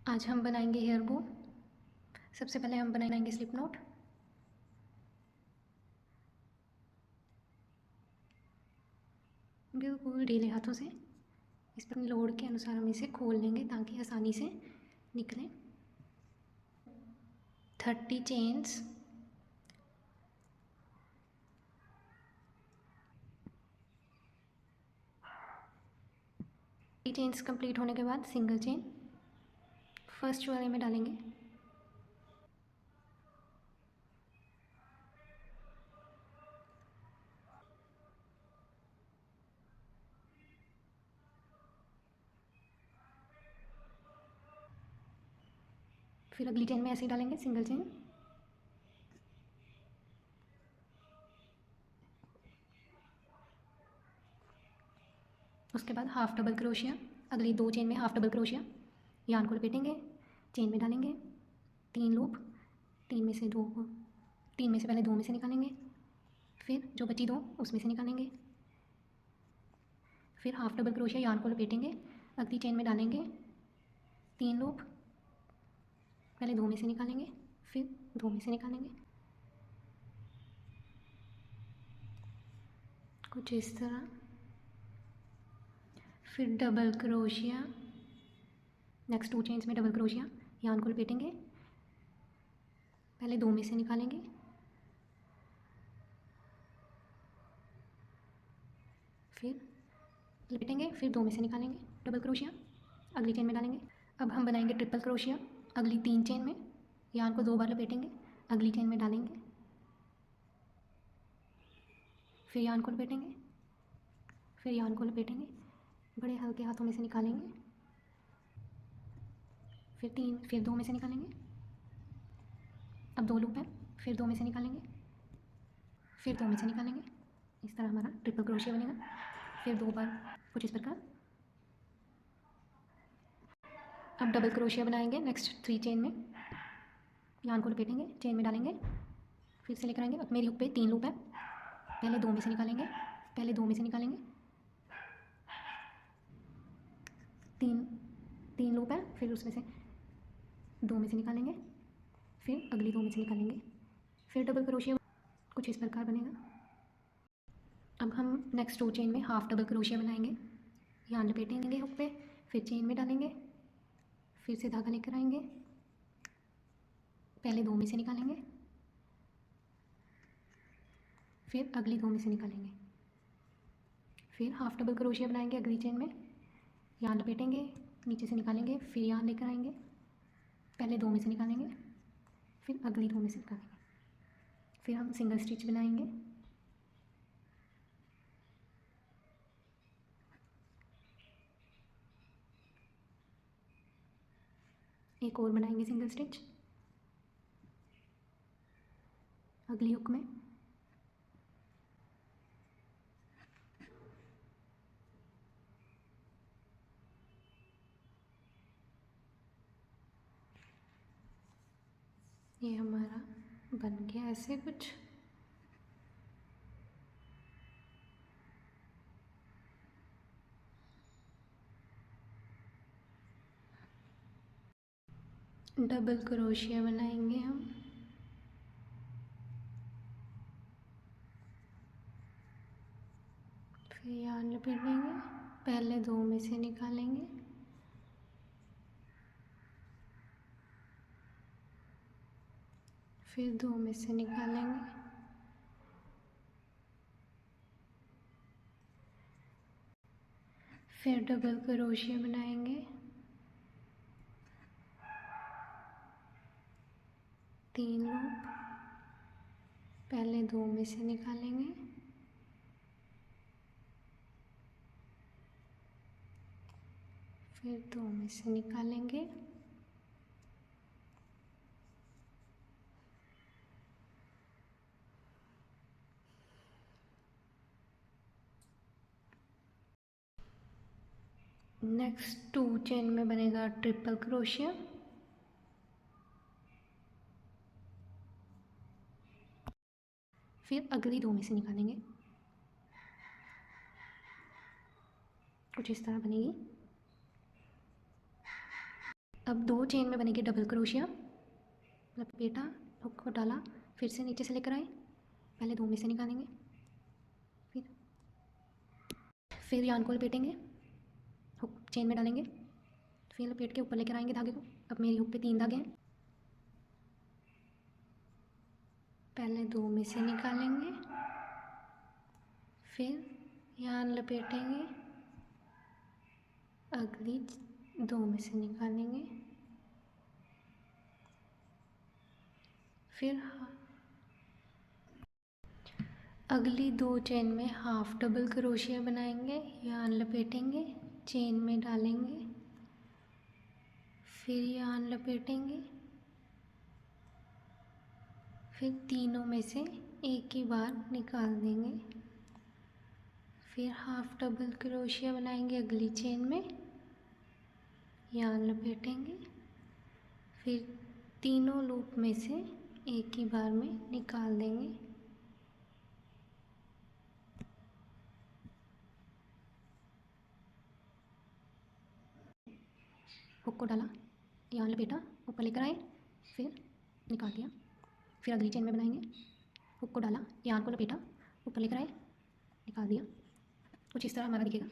आज हम बनाएंगे हेयर बो। सबसे पहले हम बनाएंगे स्लिप नॉट। बिल्कुल ढीले हाथों से इस पर लोड के अनुसार हम इसे खोल लेंगे ताकि आसानी से निकले। 30 चेन्स। चेन्स कंप्लीट होने के बाद सिंगल चेन फर्स्ट वाले में डालेंगे। फिर अगली चेन में ऐसे ही डालेंगे सिंगल चेन। उसके बाद हाफ डबल क्रोशिया। अगली 2 चेन में हाफ डबल क्रोशिया। यार्न को लपेटेंगे, चेन में डालेंगे, 3 लूप। 3 में से 2 को 3 में से पहले 2 में से निकालेंगे, फिर जो बची 2 उसमें से निकालेंगे। फिर हाफ डबल क्रोशिया, यार्न को लपेटेंगे, अगली चेन में डालेंगे, 3 लूप। पहले 2 में से निकालेंगे, फिर 2 में से निकालेंगे, कुछ इस तरह। फिर डबल क्रोशिया, नेक्स्ट 2 चेन्स में डबल क्रोशिया, यार्न को लपेटेंगे, पहले 2 में से निकालेंगे, फिर लपेटेंगे, फिर 2 में से निकालेंगे डबल क्रोशिया, अगली चेन में डालेंगे। अब हम बनाएंगे ट्रिपल क्रोशिया। अगली 3 चेन में यार्न को 2 बार लपेटेंगे, अगली चेन में डालेंगे, फिर यार्न को लपेटेंगे, फिर यार्न को लपेटेंगे, बड़े हल्के हाथों में से निकालेंगे, फिर 2 में से निकालेंगे। अब 2 लूप है, फिर 2 में से निकालेंगे, फिर 2 में से निकालेंगे। इस तरह हमारा ट्रिपल क्रोशिया बनेगा। फिर 2 बार कुछ इस प्रकार। अब डबल क्रोशिया बनाएंगे नेक्स्ट 3 चेन में। यार्न को लपेटेंगे, चेन में डालेंगे, फिर से लेकर आएंगे। अब मेरी हुक पे 3 लूप है, पहले 2 में से निकालेंगे, पहले 2 में से निकालेंगे, 3 लूप है, फिर उसमें से 2 में से निकालेंगे, फिर अगली 2 में से निकालेंगे, फिर डबल क्रोशिया कुछ इस प्रकार बनेगा। अब हम नेक्स्ट 2 चेन में हाफ डबल क्रोशिया बनाएंगे। यार्न लपेटेंगे हुक पे, फिर चेन में डालेंगे, फिर से धागा लेकर आएंगे, पहले 2 में से निकालेंगे, फिर अगली 2 में से निकालेंगे, फिर हाफ डबल क्रोशिया बनाएंगे अगली चेन में। यार्न लपेटेंगे, नीचे से निकालेंगे, फिर यार्न लेकर आएंगे, पहले 2 में से निकालेंगे, फिर अगली 2 में से निकालेंगे, फिर हम सिंगल स्टिच बनाएंगे। एक और बनाएंगे सिंगल स्टिच अगली हुक में। ये हमारा बन गया ऐसे कुछ। डबल क्रोशिया बनाएंगे हम। फिर यार्न लपेटेंगे, पहले 2 में से निकालेंगे, फिर 2 में से निकालेंगे, फिर डबल क्रोशिया बनाएंगे, 3 लूप, पहले 2 में से निकालेंगे, फिर 2 में से निकालेंगे, नेक्स्ट 2 चेन में बनेगा ट्रिपल क्रोशिया। फिर अगली 2 में से निकालेंगे, कुछ इस तरह बनेगी। अब 2 चेन में बनेगी डबल क्रोशिया, लपेटा, हुक को डाला, फिर से नीचे से लेकर आए, पहले 2 में से निकालेंगे, फिर यान को लपेटेंगे, हुक चेन में डालेंगे, फिर लपेट के ऊपर लेकर आएंगे धागे को। अब मेरी हुक पे 3 धागे हैं, पहले 2 में से निकालेंगे, फिर यान लपेटेंगे, अगली 2 में से निकालेंगे, फिर अगली 2 चेन में हाफ डबल क्रोशिया बनाएंगे, यान लपेटेंगे, चेन में डालेंगे, फिर यान लपेटेंगे, फिर तीनों में से एक ही बार निकाल देंगे, फिर हाफ डबल क्रोशिया बनाएंगे अगली चेन में, यान लपेटेंगे, फिर तीनों लूप में से एक ही बार में निकाल देंगे, हुक को डाला, यहाँ लपेटा, ऊपर लेकर आए, फिर निकाल दिया, फिर अगली चेन में बनाएंगे, हुक को डाला, यहाँ को लपेटा, ऊपर लेकर आए, निकाल दिया। कुछ इस तरह हमारा दिखेगा।